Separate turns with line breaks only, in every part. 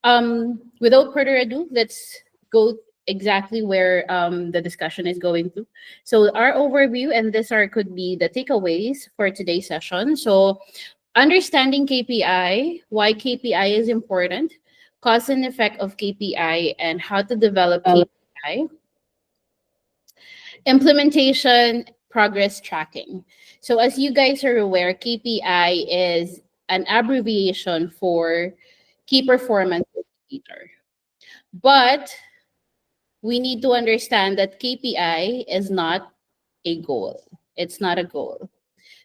Without further ado, let's go exactly where the discussion is going to. So our overview, and this are could be the takeaways for today's session. So understanding KPI, why KPI is important, cause and effect of KPI, and how to develop KPI, implementation, progress tracking. So as you guys are aware, KPI is an abbreviation for key performance indicator. But we need to understand that KPI is not a goal. It's not a goal.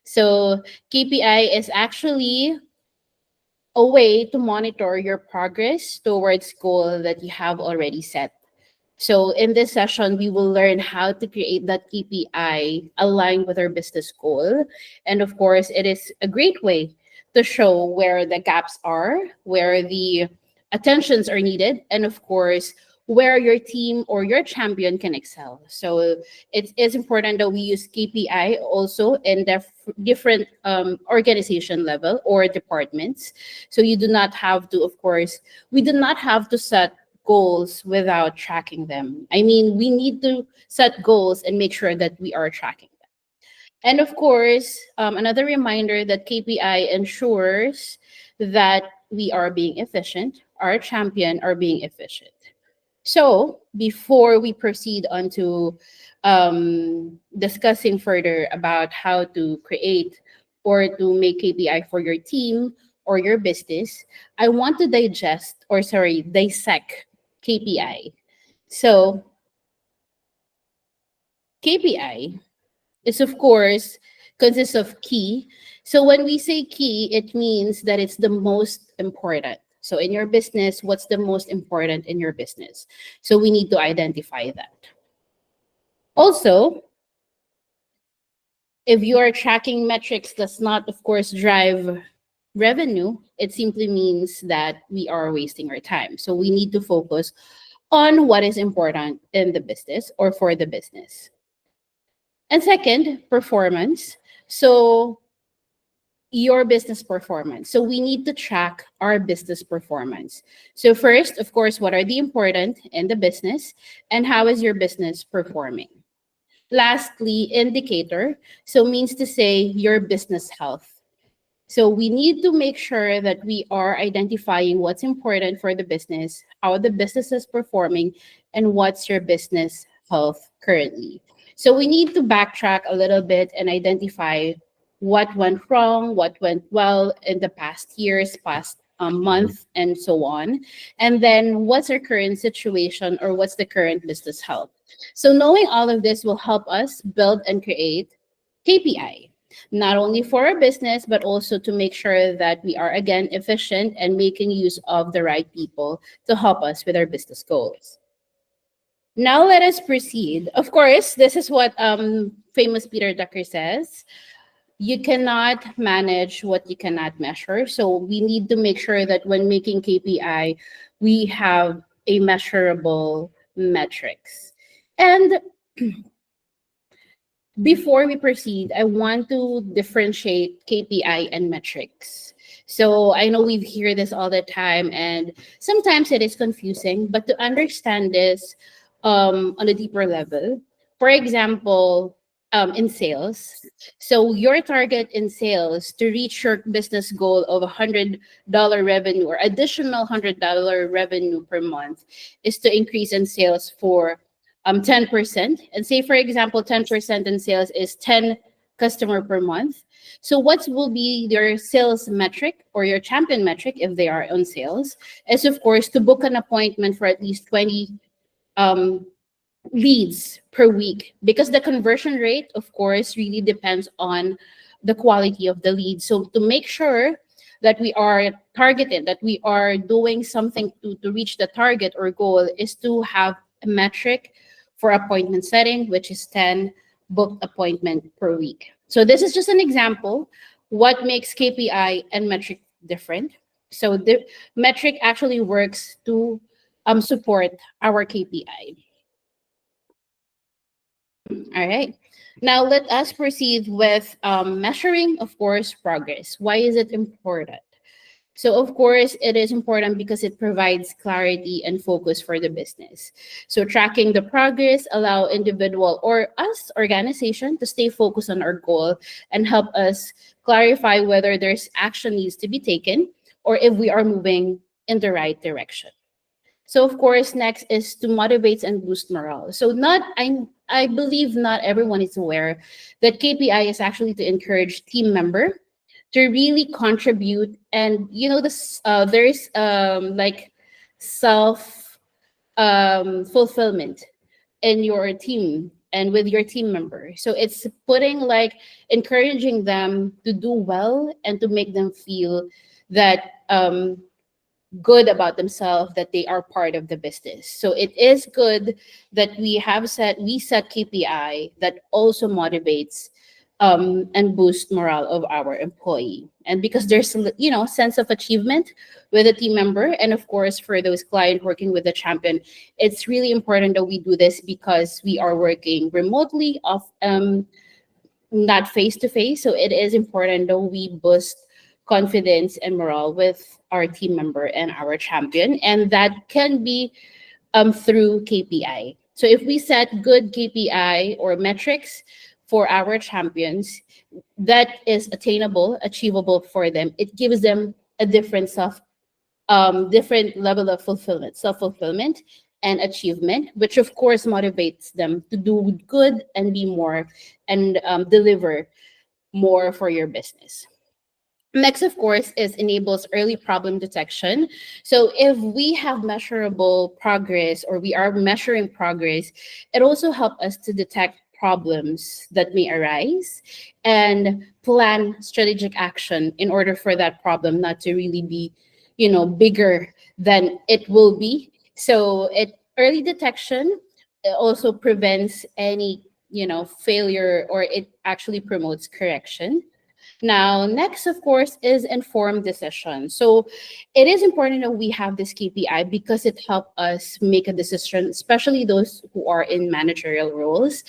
So KPI is actually a way to monitor your progress towards goal that you have already set. So in this session, we will learn how to create that KPI aligned with our business goal. And of course, it is a great way to show where the gaps are, where the attentions are needed, and of course, where your team or your champion can excel. So it is important that we use KPI also in the different organization level or departments. So you do not have to, of course, we do not have to set goals without tracking them. I mean, we need to set goals and make sure that we are tracking them. And of course, another reminder that KPI ensures that we are being efficient, our champion are being efficient. So before we proceed on to discussing further about how to create or to make KPI for your team or your business, I want to dissect KPI. So KPI is of course consists of key. So when we say key, it means that it's the most important. So in your business, what's the most important in your business? So we need to identify that. Also, if your tracking metrics does not, of course, drive revenue, it simply means that we are wasting our time. So we need to focus on what is important in the business or for the business. And second, performance. So your business performance. So we need to track our business performance. So first, of course, what are the important in the business and how is your business performing? Lastly, indicator. So means to say your business health. So we need to make sure that we are identifying what's important for the business, how the business is performing, and what's your business health currently. So we need to backtrack a little bit and identify what went wrong, what went well in the past years, past month, and so on. And then what's our current situation or what's the current business health. So knowing all of this will help us build and create KPI, not only for our business, but also to make sure that we are again efficient and making use of the right people to help us with our business goals. Now let us proceed. Of course, this is what famous Peter Drucker says. You cannot manage what you cannot measure. So we need to make sure that when making KPI, we have a measurable metrics. And before we proceed, I want to differentiate KPI and metrics. So I know we hear this all the time, and sometimes it is confusing, but to understand this on a deeper level, for example, in sales, so your target in sales to reach your business goal of $100 revenue or additional $100 revenue per month is to increase in sales for 10%. And say, for example, 10% in sales is 10 customer per month. So what will be your sales metric or your champion metric if they are on sales is, of course, to book an appointment for at least 20 um, leads per week, because the conversion rate, of course, really depends on the quality of the lead. So to make sure that we are targeted, that we are doing something to reach the target or goal, is to have a metric for appointment setting, which is 10 booked appointment per week. So this is just an example what makes KPI and metric different. So the metric actually works to support our KPI. All right. Now let us proceed with measuring, of course, progress. Why is it important? So of course, it is important because it provides clarity and focus for the business. So tracking the progress allow individual or us organization to stay focused on our goal and help us clarify whether there's action needs to be taken or if we are moving in the right direction. So of course, next is to motivate and boost morale. So not I believe not everyone is aware that KPI is actually to encourage team member to really contribute, and this there's like self fulfillment in your team and with your team member. So it's putting like encouraging them to do well and to make them feel that good about themselves, that they are part of the business. So it is good that we set KPI that also motivates and boost morale of our employee. And because there's sense of achievement with a team member, and of course for those client working with the champion, it's really important that we do this because we are working remotely off not face to face. So it is important that we boost confidence and morale with our team member and our champion. And that can be through KPI. So if we set good KPI or metrics for our champions that is attainable, achievable for them, it gives them a different level of fulfillment, self-fulfillment and achievement, which of course motivates them to do good and be more and deliver more for your business. Next, of course, is enables early problem detection. So if we have measurable progress or we are measuring progress, it also helps us to detect problems that may arise and plan strategic action in order for that problem not to really be, bigger than it will be. So it early detection also prevents any, failure, or it actually promotes correction. Now, next, of course, is informed decision. So it is important that we have this KPI because it helps us make a decision, especially those who are in managerial roles.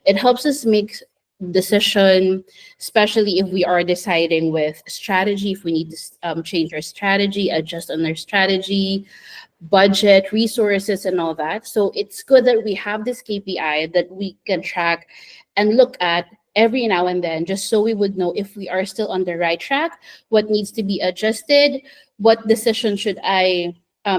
It helps us make decision, especially if we are deciding with strategy, if we need to change our strategy, adjust on our strategy, budget, resources, and all that. So it's good that we have this KPI that we can track and look at every now and then, just so we would know if we are still on the right track, what needs to be adjusted, what decision should I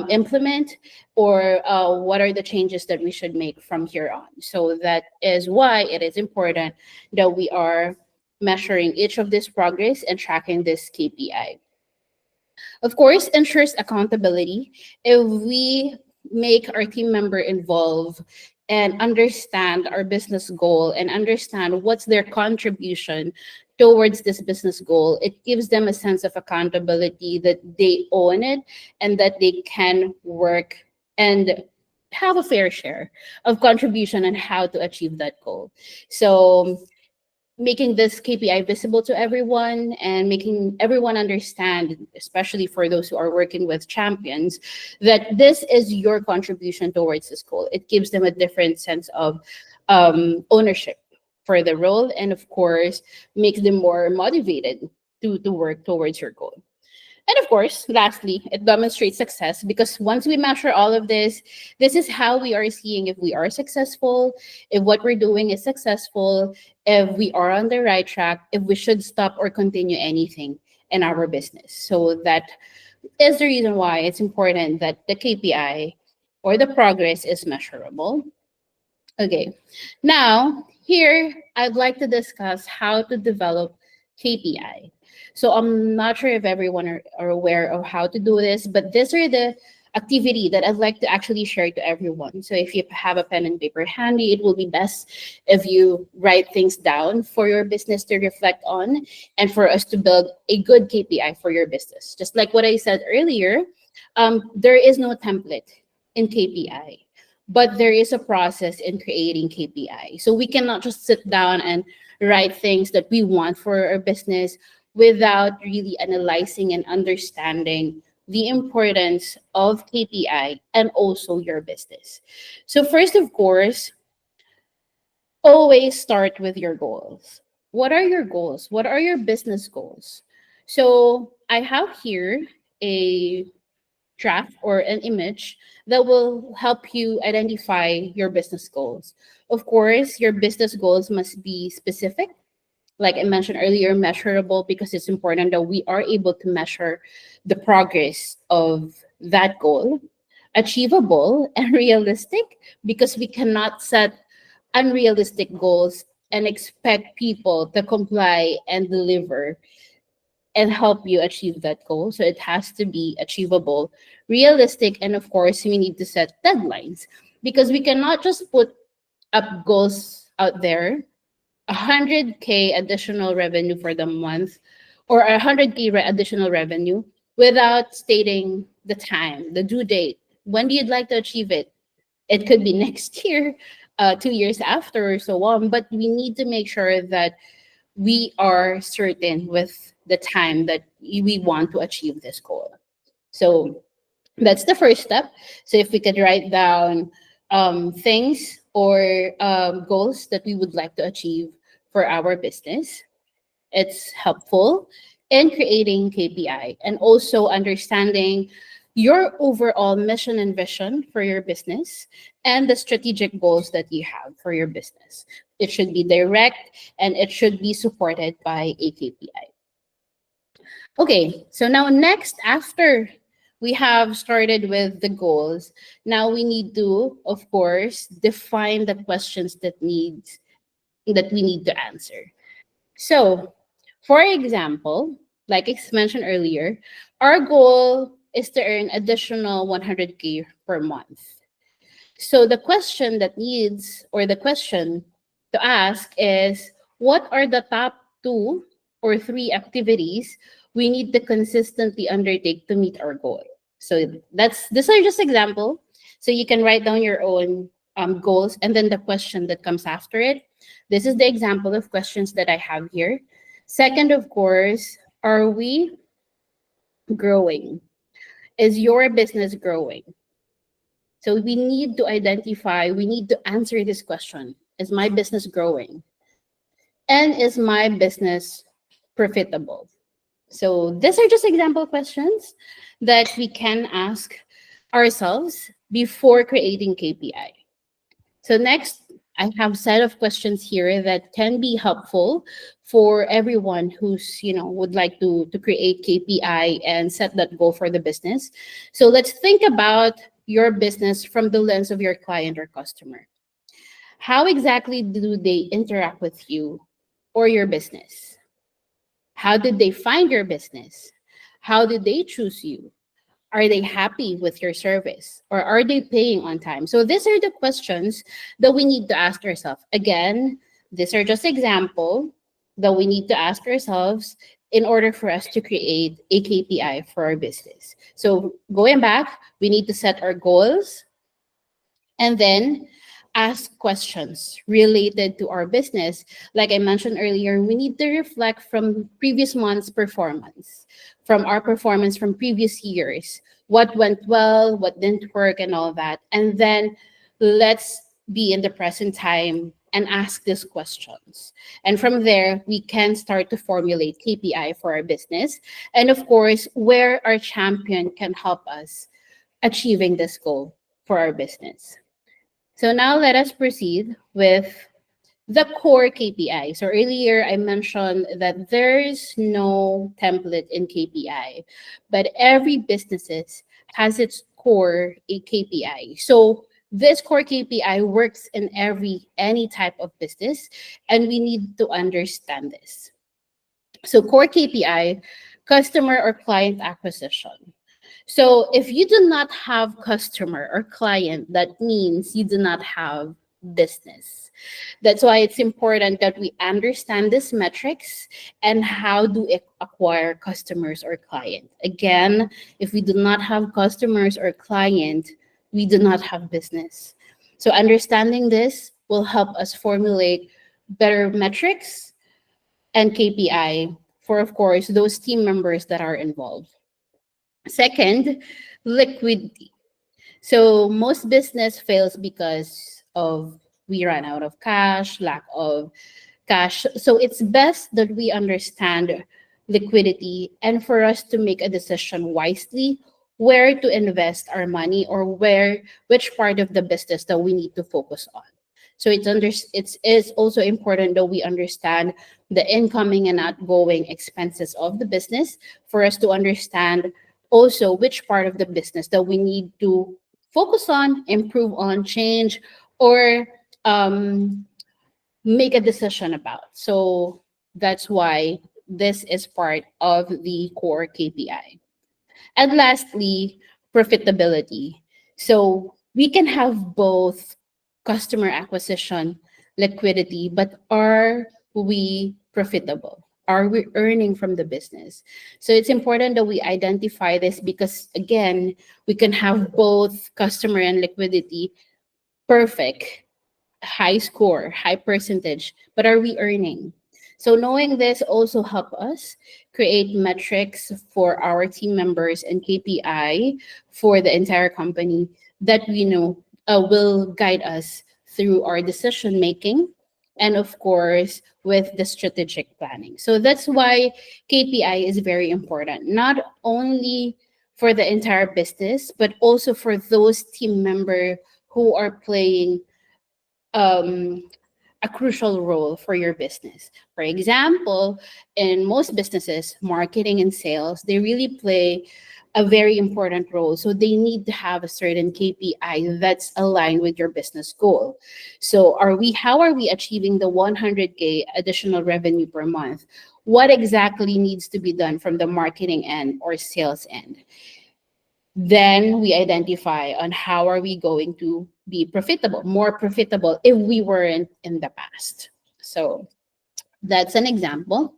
implement, or what are the changes that we should make from here on. So that is why it is important that we are measuring each of this progress and tracking this KPI. Of course, ensures accountability. If we make our team member involved and understand our business goal and understand what's their contribution towards this business goal, it gives them a sense of accountability that they own it and that they can work and have a fair share of contribution and how to achieve that goal. So making this KPI visible to everyone and making everyone understand, especially for those who are working with champions, that this is your contribution towards this goal. It gives them a different sense of ownership for the role, and of course, makes them more motivated to work towards your goal. And of course, lastly, it demonstrates success because once we measure all of this is how we are seeing if we are successful, if what we're doing is successful, if we are on the right track, if we should stop or continue anything in our business. So that is the reason why it's important that the KPI or the progress is measurable. Okay, now here I'd like to discuss how to develop KPI. So I'm not sure if everyone are aware of how to do this, but these are the activity that I'd like to actually share to everyone. So if you have a pen and paper handy, it will be best if you write things down for your business to reflect on and for us to build a good KPI for your business. Just like what I said earlier, there is no template in KPI, but there is a process in creating KPI. So we cannot just sit down and write things that we want for our business without really analyzing and understanding the importance of KPI and also your business. So first, of course, always start with your goals. What are your goals? What are your business goals? So I have here a draft or an image that will help you identify your business goals. Of course, your business goals must be specific, like I mentioned earlier, measurable, because it's important that we are able to measure the progress of that goal. Achievable and realistic, because we cannot set unrealistic goals and expect people to comply and deliver and help you achieve that goal. So it has to be achievable, realistic, and of course, we need to set deadlines, because we cannot just put up goals out there, 100K additional revenue for the month, or 100K additional revenue, without stating the time, the due date. When do you like to achieve it? It could be next year, 2 years after, or so on. But we need to make sure that we are certain with the time that we want to achieve this goal. So that's the first step. So if we could write down things or goals that we would like to achieve for our business, it's helpful in creating KPI and also understanding your overall mission and vision for your business and the strategic goals that you have for your business. It should be direct and it should be supported by a KPI. Okay, so now next, after we have started with the goals, now we need to, of course, define the questions that we need to answer. So, for example, like I mentioned earlier, our goal is to earn additional 100K per month. So the question that needs, or the question to ask is, what are the top two or three activities we need to consistently undertake to meet our goal? So these are just example. So you can write down your own goals and then the question that comes after it. This is the example of questions that I have here. Second, of course, are we growing? Is your business growing? So we need to identify, we need to answer this question. Is my business growing? And is my business profitable? So these are just example questions that we can ask ourselves before creating KPI. So next, I have a set of questions here that can be helpful for everyone who's, would like to create KPI and set that goal for the business. So let's think about your business from the lens of your client or customer. How exactly do they interact with you or your business? How did they find your business? How did they choose you? Are they happy with your service, or are they paying on time? So these are the questions that we need to ask ourselves. Again, these are just example that we need to ask ourselves in order for us to create a KPI for our business. So going back, we need to set our goals and then ask questions related to our business. Like I mentioned earlier, we need to reflect from previous month's performance, from our performance from previous years, what went well, what didn't work, and all that. And then let's be in the present time and ask these questions. And from there, we can start to formulate KPI for our business. And of course, where our champion can help us achieving this goal for our business. So now let us proceed with the core KPI. So earlier I mentioned that there's no template in KPI, but every business has its core a KPI. So this core KPI works in any type of business, and we need to understand this. So core KPI, customer or client acquisition. So if you do not have customer or client, that means you do not have business. That's why it's important that we understand these metrics and how to acquire customers or client. Again, if we do not have customers or client, we do not have business. So understanding this will help us formulate better metrics and KPI for, of course, those team members that are involved. Second, liquidity. So most business fails because of we run out of cash, lack of cash. So it's best that we understand liquidity, and for us to make a decision wisely where to invest our money, or which part of the business that we need to focus on. So it's is also important that we understand the incoming and outgoing expenses of the business, for us to understand also which part of the business that we need to focus on, improve on, change, or um, make a decision about. So that's why this is part of the core KPI. And lastly, profitability. So we can have both customer acquisition, liquidity, but are we profitable? Are we earning from the business? So it's important that we identify this, because again, we can have both customer and liquidity perfect, high score, high percentage, but are we earning? So knowing this also help us create metrics for our team members and KPI for the entire company that we know will guide us through our decision making, and of course with the strategic planning. So that's why KPI is very important, not only for the entire business, but also for those team member who are playing um, a crucial role for your business. For example, in most businesses, marketing and sales, they really play a very important role. So they need to have a certain KPI that's aligned with your business goal. So how are we achieving the 100K additional revenue per month? What exactly needs to be done from the marketing end or sales end? Then we identify on how are we going to be profitable, more profitable if we weren't in the past. So that's an example.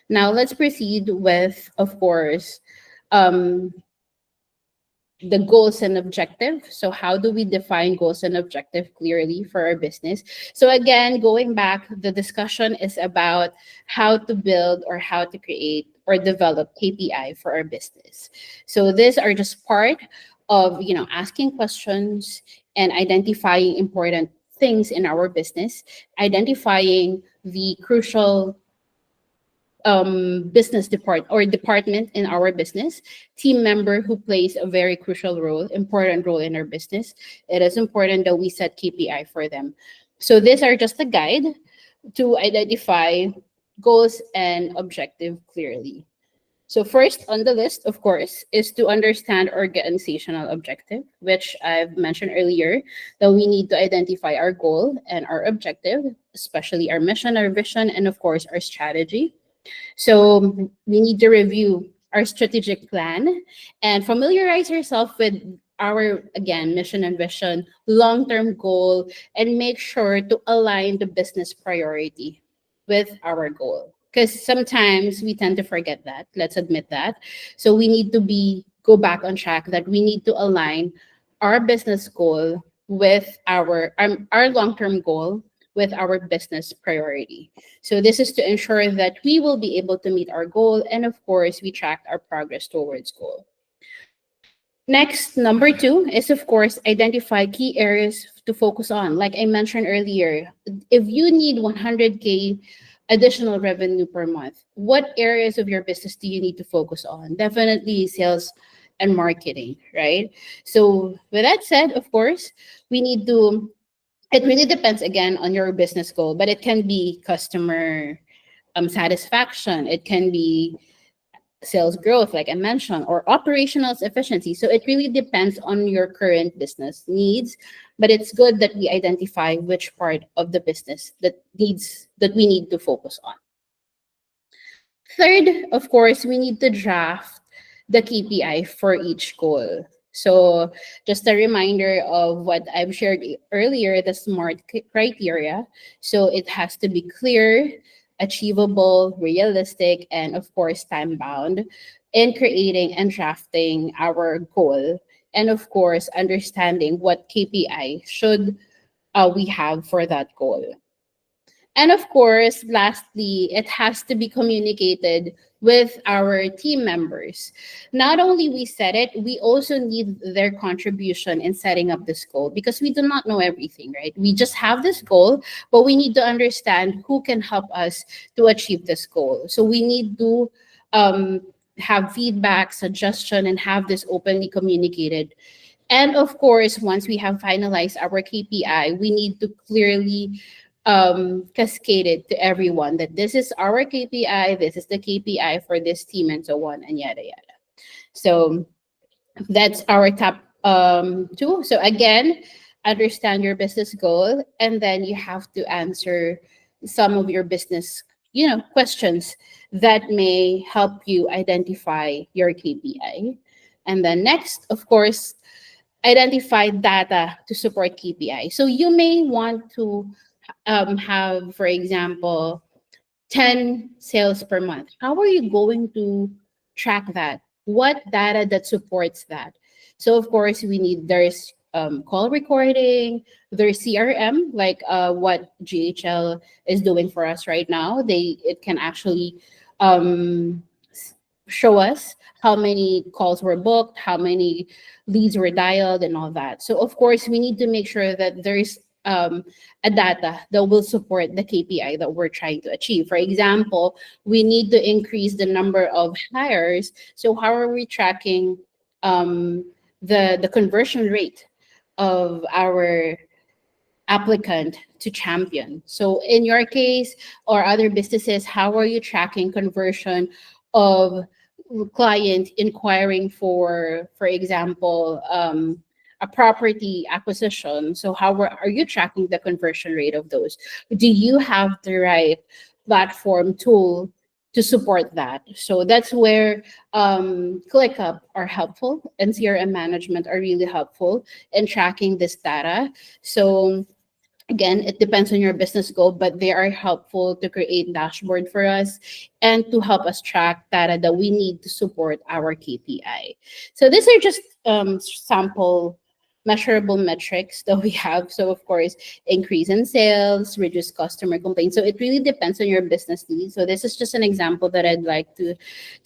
Now let's proceed with, of course, um, the goals and objective. So how do we define goals and objective clearly for our business? So again, going back, the discussion is about how to build or how to create or develop KPI for our business. So these are just part of, asking questions and identifying important things in our business, identifying the crucial business department in our business, team member who plays a very crucial role, important role in our business. It is important that we set KPI for them. So these are just a guide to identify goals and objective clearly. So first on the list, of course, is to understand organizational objective, which I've mentioned earlier, that we need to identify our goal and our objective, especially our mission, our vision, and of course, our strategy. So we need to review our strategic plan and familiarize yourself with our, again, mission and vision, long-term goal, and make sure to align the business priority with our goal. Because sometimes we tend to forget that. Let's admit that. So we need to go back on track, that we need to align our business goal with our long-term goal with our business priority. So this is to ensure that we will be able to meet our goal, and of course, we track our progress towards goal. Next, number two is, of course, identify key areas to focus on. Like I mentioned earlier, if you need 100K additional revenue per month, what areas of your business do you need to focus on? Definitely sales and marketing, right? So with that said, of course, we need to, it really depends again on your business goal, but it can be customer satisfaction, it can be sales growth, like I mentioned, or operational efficiency. So it really depends on your current business needs, but it's good that we identify which part of the business that we need to focus on. Third, of course, we need to draft the KPI for each goal. So just a reminder of what I've shared earlier, the SMART criteria. So it has to be clear, achievable, realistic, and of course, time bound in creating and drafting our goal. And of course, understanding what KPI should we have for that goal. And of course, lastly, it has to be communicated with our team members. Not only we set it, we also need their contribution in setting up this goal, because we do not know everything, right? We just have this goal, but we need to understand who can help us to achieve this goal. So we need to um, have feedback, suggestion, and have this openly communicated. And of course, once we have finalized our KPI, we need to clearly cascade it to everyone that this is our KPI, this is the KPI for this team, and so on, and yada yada. So that's our top two. So again, understand your business goal, and then you have to answer some of your business, questions that may help you identify your KPI. And then next, of course, identify data to support KPI. So you may want to have, for example, 10 sales per month. How are you going to track that? What data that supports that? So of course we need, there's call recording, there's CRM, like what GHL is doing for us right now. It can actually um, show us how many calls were booked, how many leads were dialed, and all that. So of course, we need to make sure that there's a data that will support the KPI that we're trying to achieve. For example, we need to increase the number of hires. So how are we tracking the conversion rate of our applicant to champion? So in your case or other businesses, how are you tracking conversion of client inquiring for example, a property acquisition? So how are you tracking the conversion rate of those? Do you have the right platform tool to support that? So that's where ClickUp are helpful, and CRM management are really helpful in tracking this data. So again, it depends on your business goal, but they are helpful to create dashboard for us and to help us track data that we need to support our KPI. So these are just sample measurable metrics that we have. So of course, increase in sales, reduce customer complaints. So it really depends on your business needs. So this is just an example that I'd like to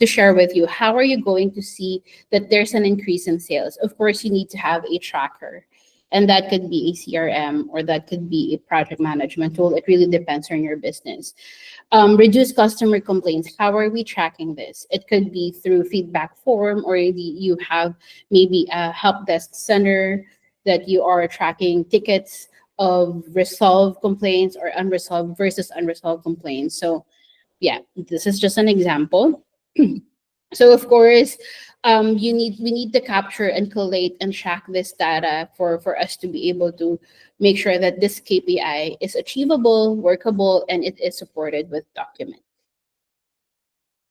share with you. How are you going to see that there's an increase in sales? Of course, you need to have a tracker, and that could be a CRM or that could be a project management tool. It really depends on your business. Reduce customer complaints. How are we tracking this? It could be through feedback form, or you have maybe a help desk center that you are tracking tickets of resolved complaints or unresolved versus unresolved complaints. So yeah, this is just an example. So of course, we need to capture and collate and track this data for us to be able to make sure that this KPI is achievable, workable, and it is supported with document.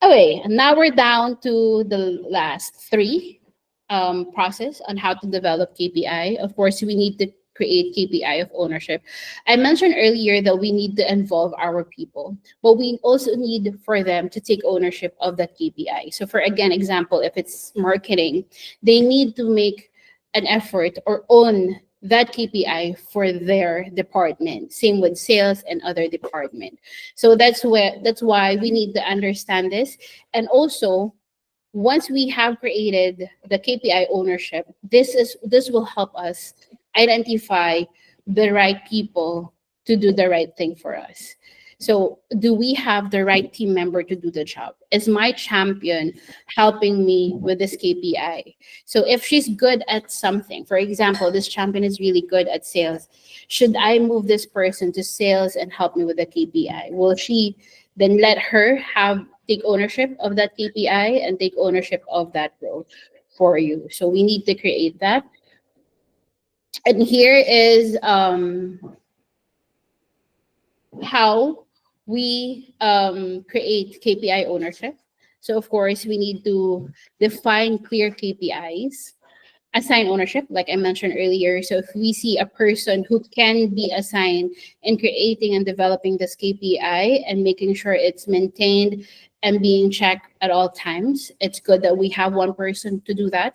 Okay, and now we're down to the last three process on how to develop KPI. Of course, we need to create KPI of ownership. I mentioned earlier that we need to involve our people, but we also need for them to take ownership of that KPI. So for again example, if it's marketing, they need to make an effort or own that KPI for their department. Same with sales and other department. So that's why we need to understand this. And also, once we have created the KPI ownership, this will help us identify the right people to do the right thing for us. So do we have the right team member to do the job? Is my champion helping me with this KPI? So if she's good at something, for example, this champion is really good at sales, should I move this person to sales and help me with the KPI? Will she then let her have take ownership of that KPI and take ownership of that growth for you? So we need to create that. And here is how we create KPI ownership. So of course, we need to define clear KPIs, assign ownership, like I mentioned earlier. So if we see a person who can be assigned in creating and developing this KPI and making sure it's maintained and being checked at all times, it's good that we have one person to do that.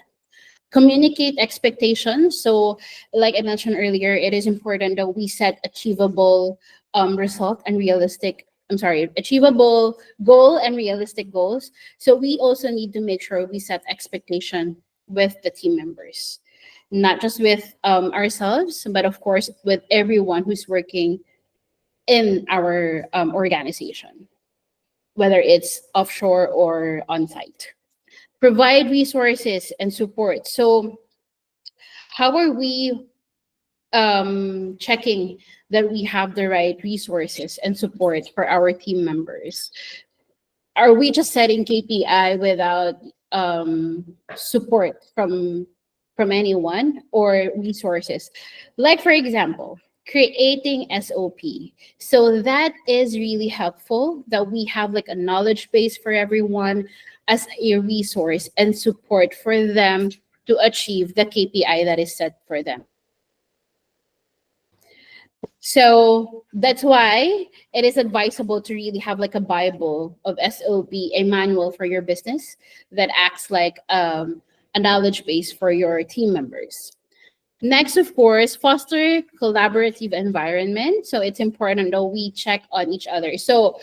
Communicate expectations. So like I mentioned earlier, it is important that we set achievable result and realistic, achievable goal and realistic goals. So we also need to make sure we set expectation with the team members, not just with ourselves, but of course with everyone who's working in our organization. whether it's offshore or on site. Provide resources and support. So, how are we checking that we have the right resources and support for our team members? Are we just setting KPI without support from anyone or resources? Like for example, creating SOP. So that is really helpful that we have like a knowledge base for everyone as a resource and support for them to achieve the KPI that is set for them. So that's why it is advisable to really have like a Bible of SOP, a manual for your business that acts like a knowledge base for your team members. Next, of course, foster collaborative environment. So it's important that we check on each other. So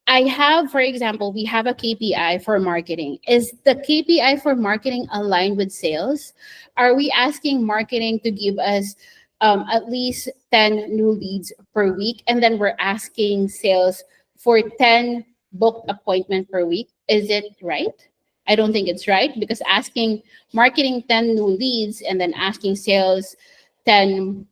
I have, for example, we have a KPI for marketing. Is the KPI for marketing aligned with sales? Are we asking marketing to give us at least 10 new leads per week? And then we're asking sales for 10 booked appointment per week. Is it right? I don't think it's right because asking marketing 10 new leads and then asking sales 10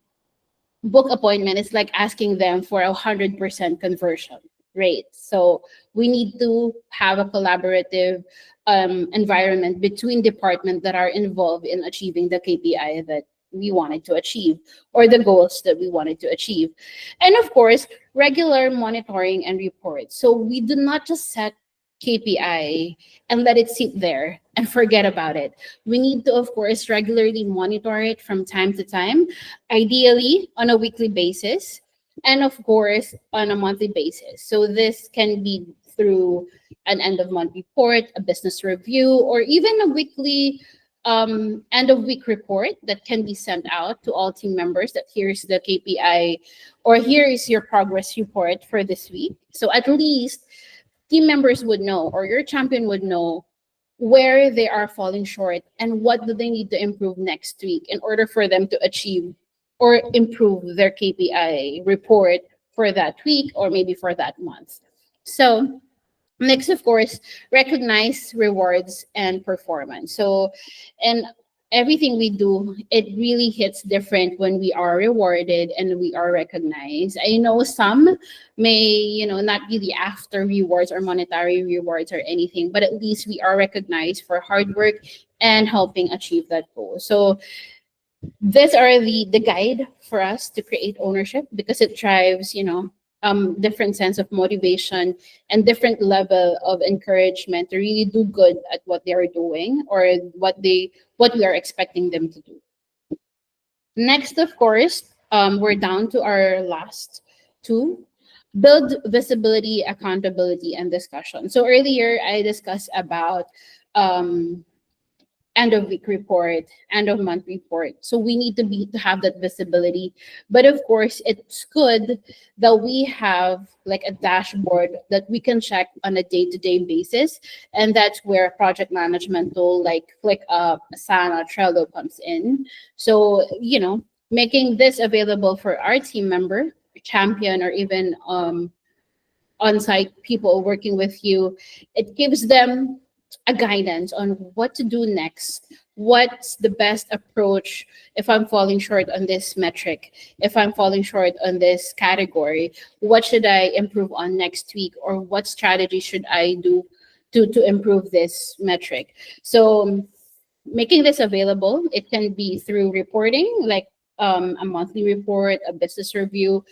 book appointment is like asking them for 100% conversion rate. So we need to have a collaborative environment between departments that are involved in achieving the KPI that we wanted to achieve or the goals that we wanted to achieve. And of course, regular monitoring and reports. So we do not just set KPI and let it sit there and forget about it. We need to, of course, regularly monitor it from time to time, ideally on a weekly basis, and of course, on a monthly basis. So this can be through an end of month report, a business review, or even a weekly end of week report that can be sent out to all team members that here's the KPI or here is your progress report for this week. So at least team members would know or your champion would know where they are falling short and what do they need to improve next week in order for them to achieve or improve their KPI report for that week or maybe for that month. So next, of course, recognize rewards and performance. So, and everything we do, it really hits different when we are rewarded and we are recognized. I know some may, not really after rewards or monetary rewards or anything, but at least we are recognized for hard work and helping achieve that goal. So these are the guide for us to create ownership because it drives different sense of motivation and different level of encouragement to really do good at what they are doing or what we are expecting them to do. Next, of course, we're down to our last two: build visibility, accountability, and discussion. So earlier I discussed about end of week report, end of month report. So we need to have that visibility. But of course, it's good that we have like a dashboard that we can check on a day-to-day basis. And that's where project management tool like ClickUp, Asana, Trello comes in. So, making this available for our team member, champion, or even on-site people working with you, it gives them a guidance on what to do next. What's the best approach if I'm falling short on this metric? If I'm falling short on this category, what should I improve on next week? Or what strategy should I do to improve this metric? So making this available, it can be through reporting, like a monthly report, a business review.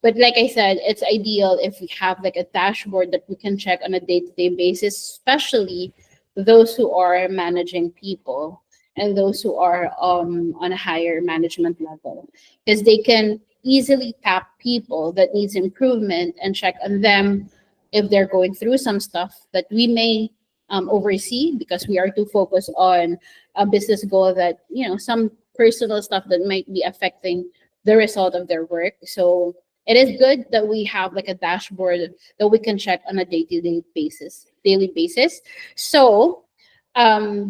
But like I said, it's ideal if we have like a dashboard that we can check on a day-to-day basis, especially those who are managing people and those who are on a higher management level, because they can easily tap people that needs improvement and check on them if they're going through some stuff that we may oversee because we are too focused on a business goal that, some personal stuff that might be affecting the result of their work. So it is good that we have like a dashboard that we can check on a daily basis. So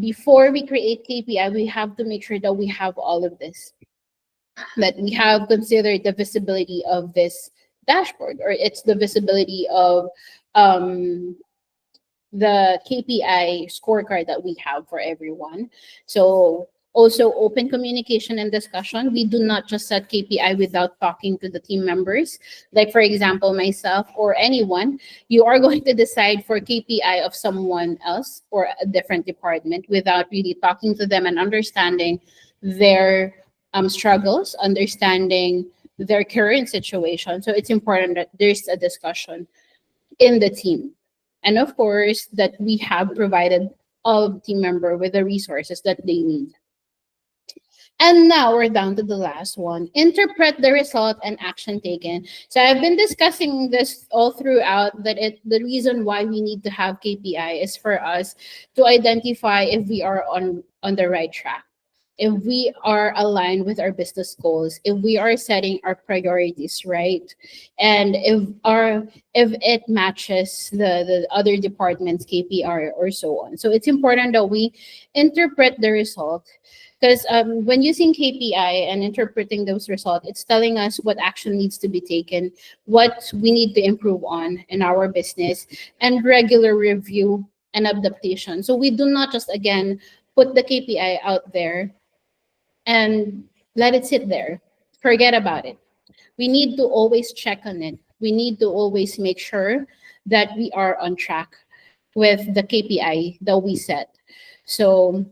before we create KPI, we have to make sure that we have all of this, that we have considered the visibility of this dashboard, or it's the visibility of um, the KPI scorecard that we have for everyone. So also open communication and discussion. We do not just set KPI without talking to the team members. Like for example, myself or anyone, you are going to decide for KPI of someone else or a different department without really talking to them and understanding their struggles, understanding their current situation. So it's important that there's a discussion in the team. And of course, that we have provided all team member with the resources that they need. And now we're down to the last one. Interpret the result and action taken. So I've been discussing this all throughout that the reason why we need to have KPI is for us to identify if we are on the right track, if we are aligned with our business goals, if we are setting our priorities right, and if it matches the other department's KPI or so on. So it's important that we interpret the result because when using KPI and interpreting those results, it's telling us what action needs to be taken, what we need to improve on in our business, and regular review and adaptation. So we do not just again put the KPI out there and let it sit there. Forget about it. We need to always check on it. We need to always make sure that we are on track with the KPI that we set. So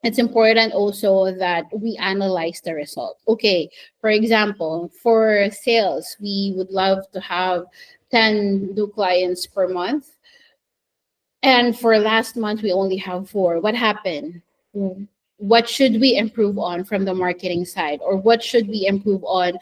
it's important also that we analyze the result. Okay, for example, for sales, we would love to have 10 new clients per month. And for last month, we only have four. What happened? What should we improve on from the marketing side? Or what should we improve on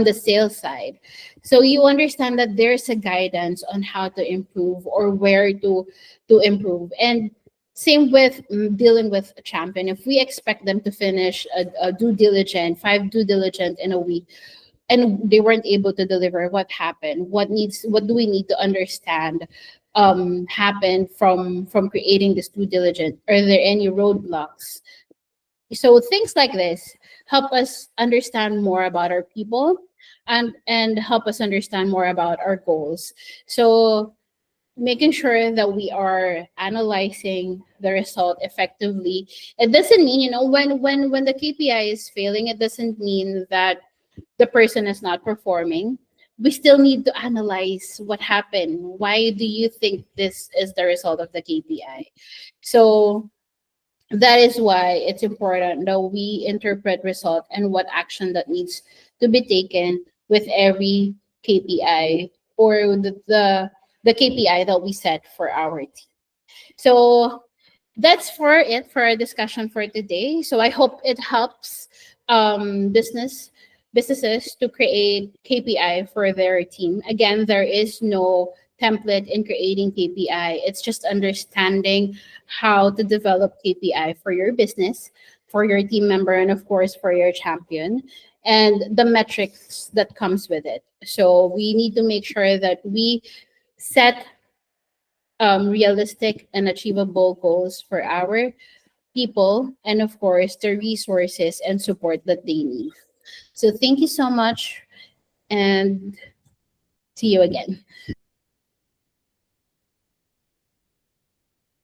the sales side? So you understand that there's a guidance on how to improve or where to improve. And same with dealing with a champion. If we expect them to finish a due diligent, 5 due diligent in a week, and they weren't able to deliver, what happened? What do we need to understand happened from creating this due diligence? Are there any roadblocks? So things like this help us understand more about our people and help us understand more about our goals. So making sure that we are analyzing the result effectively. It doesn't mean, when the KPI is failing, it doesn't mean that the person is not performing. We still need to analyze what happened. Why do you think this is the result of the KPI? So that is why it's important that we interpret result and what action that needs to be taken with every KPI or the KPI that we set for our team. So that's for it for our discussion for today. So I hope it helps businesses to create KPI for their team. Again, there is no template in creating KPI. It's just understanding how to develop KPI for your business, for your team member, and of course for your champion, and the metrics that comes with it. So we need to make sure that we set realistic and achievable goals for our people, and of course the resources and support that they need. So thank you so much, and see you again.